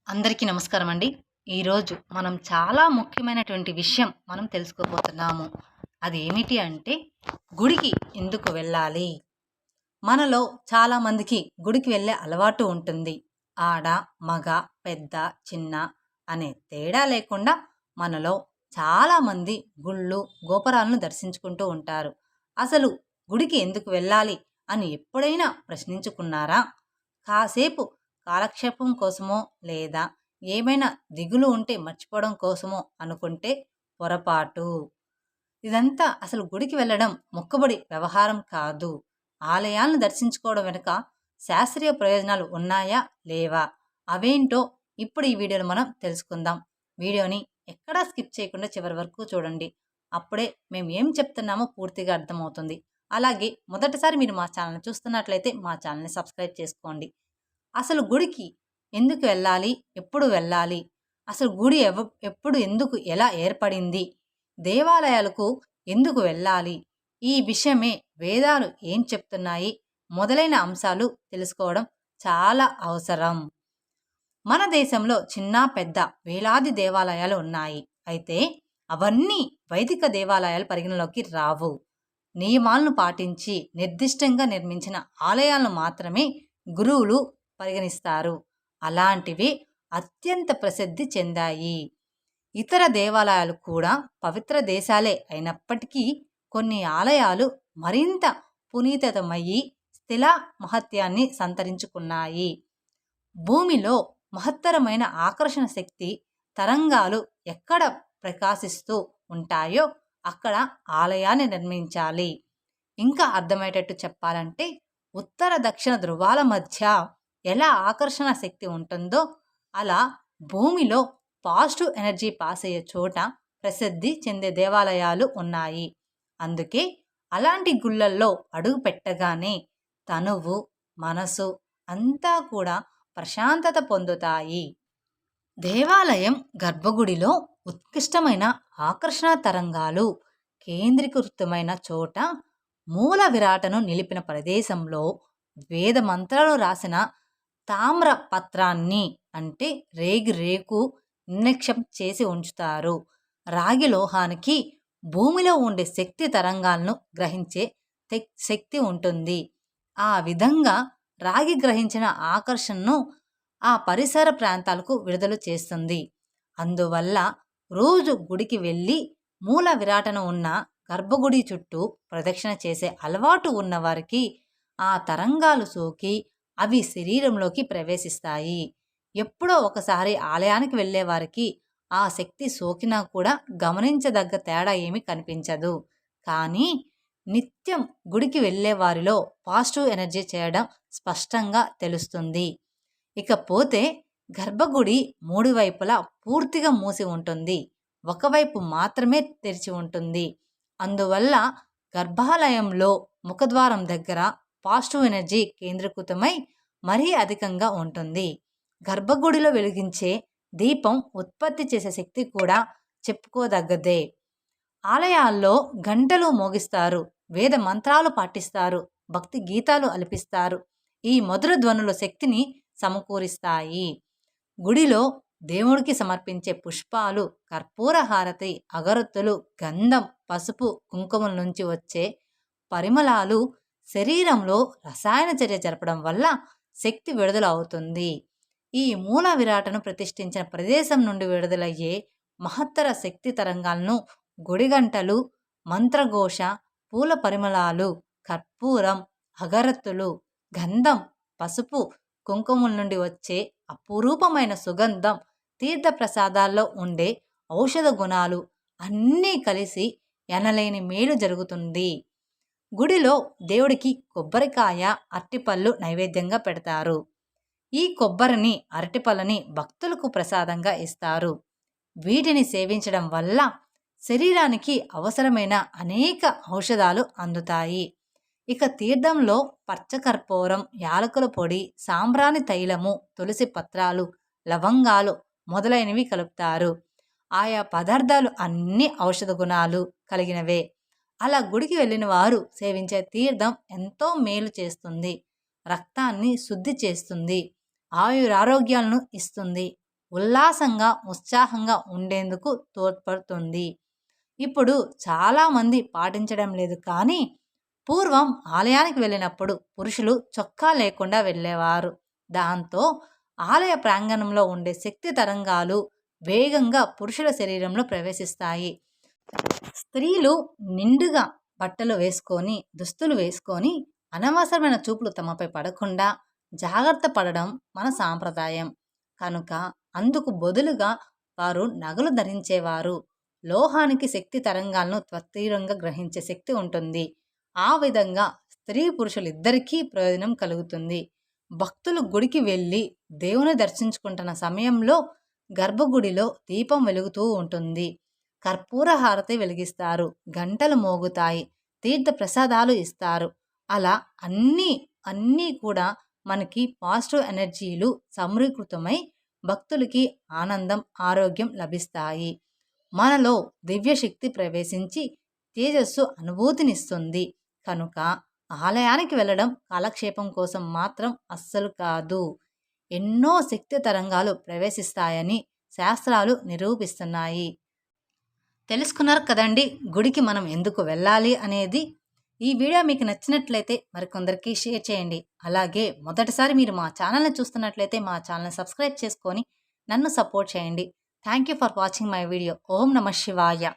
అందరికీ నమస్కారం అండి. ఈరోజు మనం చాలా ముఖ్యమైనటువంటి విషయం తెలుసుకోబోతున్నాము. అది ఏమిటి అంటే గుడికి ఎందుకు వెళ్ళాలి? మనలో చాలామందికి గుడికి వెళ్ళే అలవాటు ఉంటుంది. ఆడ, మగ, పెద్ద, చిన్న అనే తేడా లేకుండా మనలో చాలామంది గుళ్ళు, గోపురాలను దర్శించుకుంటూ ఉంటారు. అసలు గుడికి ఎందుకు వెళ్ళాలి అని ఎప్పుడైనా ప్రశ్నించుకున్నారా? కాసేపు కాలక్షేపం కోసమో లేదా ఏమైనా దిగులు ఉంటే మర్చిపోవడం కోసమో అనుకుంటే పొరపాటు. ఇదంతా అసలు గుడికి వెళ్ళడం మొక్కుబడి వ్యవహారం కాదు. ఆలయాలను దర్శించుకోవడం వెనుక శాస్త్రీయ ప్రయోజనాలు ఉన్నాయా లేవా అవేంటో ఇప్పుడు ఈ వీడియోలో మనం తెలుసుకుందాం. వీడియోని ఎక్కడా స్కిప్ చేయకుండా చివరి వరకు చూడండి. అప్పుడే మేము ఏం చెప్తున్నామో పూర్తిగా అర్థమవుతుంది. అలాగే మొదటిసారి మీరు మా ఛానల్ని చూస్తున్నట్లయితే మా ఛానల్ని సబ్స్క్రైబ్ చేసుకోండి. అసలు గుడికి ఎందుకు వెళ్ళాలి? ఎప్పుడు వెళ్ళాలి? అసలు గుడి ఎప్పుడు ఎందుకు ఎలా ఏర్పడింది? దేవాలయాలకు ఎందుకు వెళ్ళాలి? ఈ విషయమే వేదాలు ఏం చెప్తున్నాయి మొదలైన అంశాలు తెలుసుకోవడం చాలా అవసరం. మన దేశంలో చిన్న పెద్ద వేలాది దేవాలయాలు ఉన్నాయి. అయితే అవన్నీ వైదిక దేవాలయాలు పరిగణలోకి రావు. నియమాలను పాటించి నిర్దిష్టంగా నిర్మించిన ఆలయాలను మాత్రమే గురువులు పరిగణిస్తారు. అలాంటివి అత్యంత ప్రసిద్ధి చెందాయి. ఇతర దేవాలయాలు కూడా పవిత్ర దేశాలే అయినప్పటికీ కొన్ని ఆలయాలు మరింత పునీతమయ్యి స్థిల మహత్యాన్ని సంతరించుకున్నాయి. భూమిలో మహత్తరమైన ఆకర్షణ శక్తి తరంగాలు ఎక్కడ ప్రకాశిస్తూ ఉంటాయో అక్కడ ఆలయాన్ని నిర్మించాలి. ఇంకా అర్థమయ్యేటట్టు చెప్పాలంటే ఉత్తర దక్షిణ ధృవాల మధ్య ఎలా ఆకర్షణ శక్తి ఉంటుందో అలా భూమిలో పాజిటివ్ ఎనర్జీ పాస్ అయ్యే చోట ప్రసిద్ధి చెందే దేవాలయాలు ఉన్నాయి. అందుకే అలాంటి గుళ్ళల్లో అడుగు పెట్టగానే తనువు, మనసు అంతా కూడా ప్రశాంతత పొందుతాయి. దేవాలయం గర్భగుడిలో ఉత్కృష్టమైన ఆకర్షణ తరంగాలు కేంద్రీకృతమైన చోట మూల విరాటను నిలిపిన ప్రదేశంలో వేద మంత్రాలు రాసిన తామ్ర పత్రాన్ని అంటే రేకు నిర్లక్ష్యం చేసి ఉంచుతారు. రాగి లోహానికి భూమిలో ఉండే శక్తి తరంగాలను గ్రహించే శక్తి ఉంటుంది. ఆ విధంగా రాగి గ్రహించిన ఆకర్షణను ఆ పరిసర ప్రాంతాలకు విడుదల చేస్తుంది. అందువల్ల రోజు గుడికి వెళ్ళి మూల విరాటను ఉన్న గర్భగుడి చుట్టూ ప్రదక్షిణ చేసే అలవాటు ఉన్నవారికి ఆ తరంగాలు సోకి అవి శరీరంలోకి ప్రవేశిస్తాయి. ఎప్పుడో ఒకసారి ఆలయానికి వెళ్ళేవారికి ఆ శక్తి సోకినా కూడా గమనించదగ్గ తేడా ఏమీ కనిపించదు. కానీ నిత్యం గుడికి వెళ్ళే వారిలో పాజిటివ్ ఎనర్జీ చేయడం స్పష్టంగా తెలుస్తుంది. ఇకపోతే గర్భగుడి మూడు వైపులా పూర్తిగా మూసి ఉంటుంది. ఒకవైపు మాత్రమే తెరిచి ఉంటుంది. అందువల్ల గర్భాలయంలో ముఖద్వారం దగ్గర పాజిటివ్ ఎనర్జీ కేంద్రీకృతమై మరీ అధికంగా ఉంటుంది. గర్భగుడిలో వెలిగించే దీపం ఉత్పత్తి చేసే శక్తి కూడా చెప్పుకోదగ్గదే. ఆలయాల్లో గంటలు మోగిస్తారు, వేద మంత్రాలు పాటిస్తారు, భక్తి గీతాలు అలిపిస్తారు. ఈ మధుర ధ్వనుల శక్తిని సమకూరిస్తాయి. గుడిలో దేవుడికి సమర్పించే పుష్పాలు, కర్పూర హారతి, అగరొత్తులు, గంధం, పసుపు, కుంకుమల నుంచి వచ్చే పరిమళాలు శరీరంలో రసాయన చర్య జరపడం వల్ల శక్తి విడుదల అవుతుంది. ఈ మూల విరాటను ప్రతిష్ఠించిన ప్రదేశం నుండి విడుదలయ్యే మహత్తర శక్తి తరంగాలను గుడిగంటలు, మంత్రఘోష, పూల పరిమళాలు, కర్పూరం, అగరత్తులు, గంధం, పసుపు, కుంకుమల నుండి వచ్చే అపురూపమైన సుగంధం, తీర్థ ప్రసాదాల్లో ఉండే ఔషధ గుణాలు అన్నీ కలిసి ఎనలేని మేలు జరుగుతుంది. గుడిలో దేవుడికి కొబ్బరికాయ, అరటిపళ్ళు నైవేద్యంగా పెడతారు. ఈ కొబ్బరిని, అరటిపళ్ళని భక్తులకు ప్రసాదంగా ఇస్తారు. వీటిని సేవించడం వల్ల శరీరానికి అవసరమైన అనేక ఔషధాలు అందుతాయి. ఇక తీర్థంలో పచ్చకర్పూరం, యాలకుల పొడి, సాంబ్రాణి తైలము, తులసి పత్రాలు, లవంగాలు మొదలైనవి కలుపుతారు. ఆయా పదార్థాలు అన్ని ఔషధ గుణాలు కలిగినవే. అలా గుడికి వెళ్ళిన వారు సేవించే తీర్థం ఎంతో మేలు చేస్తుంది. రక్తాన్ని శుద్ధి చేస్తుంది, ఆయురారోగ్యాలను ఇస్తుంది, ఉల్లాసంగా ఉత్సాహంగా ఉండేందుకు తోడ్పడుతుంది. ఇప్పుడు చాలామంది పాటించడం లేదు, కానీ పూర్వం ఆలయానికి వెళ్ళినప్పుడు పురుషులు చొక్కా లేకుండా వెళ్ళేవారు. దాంతో ఆలయ ప్రాంగణంలో ఉండే శక్తి తరంగాలు వేగంగా పురుషుల శరీరంలో ప్రవేశిస్తాయి. స్త్రీలు నిండుగా బట్టలు వేసుకొని, దుస్తులు వేసుకొని అనవసరమైన చూపులు తమపై పడకుండా జాగ్రత్త పడడం మన సాంప్రదాయం. కనుక అందుకు బదులుగా వారు నగలు ధరించేవారు. లోహానికి శక్తి తరంగాలను త్వరితంగా గ్రహించే శక్తి ఉంటుంది. ఆ విధంగా స్త్రీ పురుషులిద్దరికీ ప్రయోజనం కలుగుతుంది. భక్తులు గుడికి వెళ్ళి దేవుని దర్శించుకుంటున్న సమయంలో గర్భగుడిలో దీపం వెలుగుతూ ఉంటుంది. కర్పూర హారతి వెలిగిస్తారు, గంటలు మోగుతాయి, తీర్థ ప్రసాదాలు ఇస్తారు. అలా అన్నీ కూడా మనకి పాజిటివ్ ఎనర్జీలు సమీకృతమై భక్తులకి ఆనందం, ఆరోగ్యం లభిస్తాయి. మనలో దివ్యశక్తి ప్రవేశించి తేజస్సు అనుభూతినిస్తుంది. కనుక ఆలయానికి వెళ్ళడం కాలక్షేపం కోసం మాత్రం అస్సలు కాదు. ఎన్నో శక్తి తరంగాలు ప్రవేశిస్తాయని శాస్త్రాలు నిరూపిస్తున్నాయి. తెలుసుకున్నారు కదండి గుడికి మనం ఎందుకు వెళ్ళాలి అనేది. ఈ వీడియో మీకు నచ్చినట్లయితే మరికొందరికి షేర్ చేయండి. అలాగే మొదటిసారి మీరు మా ఛానల్ని చూస్తున్నట్లయితే మా ఛానల్ని సబ్స్క్రైబ్ చేసుకొని నన్ను సపోర్ట్ చేయండి. Thank you for watching my video. ఓం నమః శివాయ.